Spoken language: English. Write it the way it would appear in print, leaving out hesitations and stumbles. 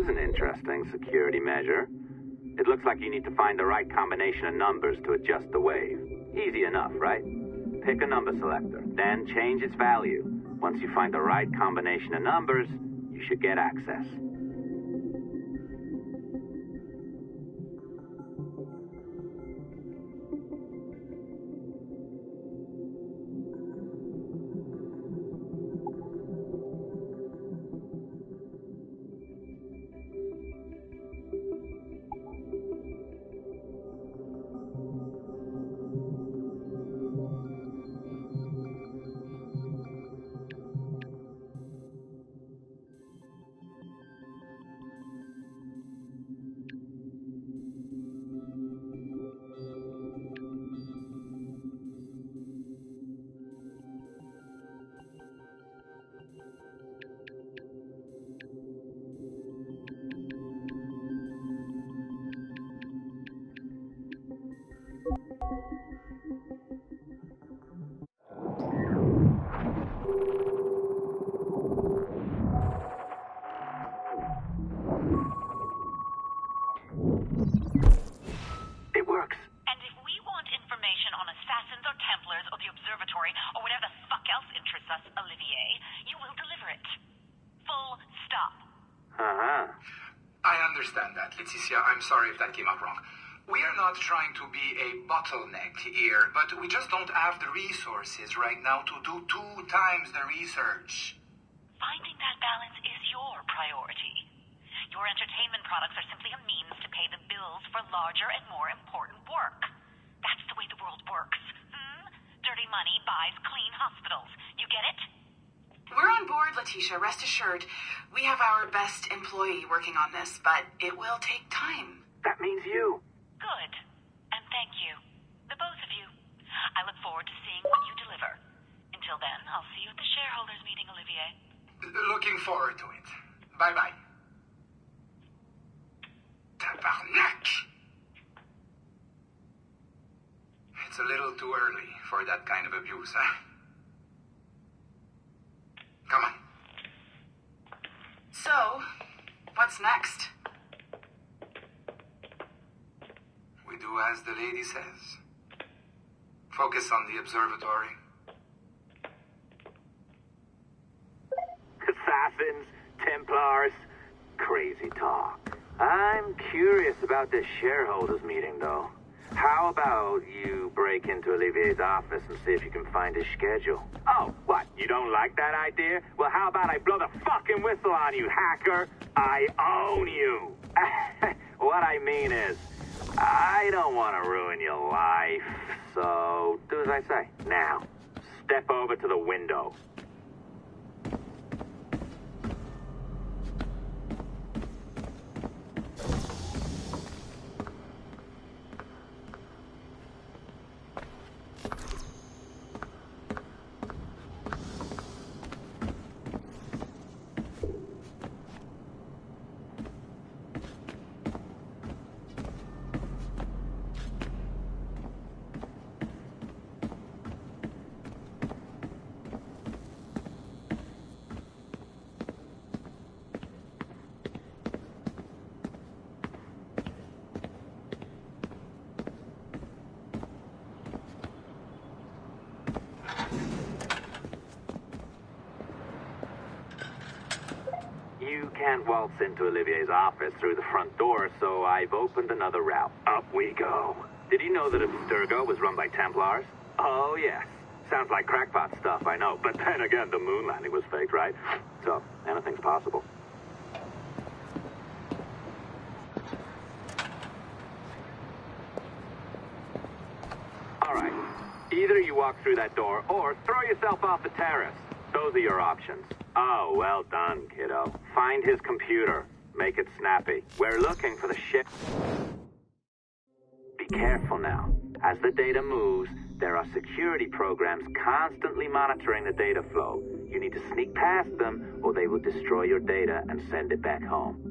an interesting security measure. It looks like you need to find the right combination of numbers to adjust the wave. Easy enough, right? Pick a number selector, then change its value. Once you find the right combination of numbers, you should get access. It works. And if we want information on assassins or Templars or the Observatory or whatever the fuck else interests us, Olivier, you will deliver it. Full stop. Uh-huh. I understand that, Leticia. I'm sorry if that came out wrong. We are not trying to be a bottleneck here, but we just don't have the resources right now to do 2 times the research. Finding that balance is your priority. Your entertainment products are simply a means to pay the bills for larger and more important work. That's the way the world works. Dirty money buys clean hospitals. You get it? We're on board, Letitia. Rest assured. We have our best employee working on this, but it will take time. That means you. Good. And thank you. The both of you. I look forward to seeing what you deliver. Until then, I'll see you at the shareholders meeting, Olivier. Looking forward to it. Bye-bye. Tabarnak! It's a little too early for that kind of abuse, huh? Come on. So, what's next? We do as the lady says. Focus on the observatory. Assassins, Templars, crazy talk. I'm curious about this shareholders meeting, though. How about you break into Olivier's office and see if you can find his schedule? Oh, what? You don't like that idea? Well, how about I blow the fucking whistle on you, hacker? I own you. What I mean is, I don't want to ruin your life. So, do as I say. Now, step over to the window. You can't waltz into Olivier's office through the front door, so I've opened another route. Up we go. Did you know that Abstergo was run by Templars? Oh, yes. Sounds like crackpot stuff, I know. But then again, the moon landing was fake, right? So, anything's possible. All right. Either you walk through that door or throw yourself off the terrace. Those are your options. Oh, well done, kiddo. Find his computer. Make it snappy. We're looking for the shit. Be careful now. As the data moves, there are security programs constantly monitoring the data flow. You need to sneak past them, or they will destroy your data and send it back home.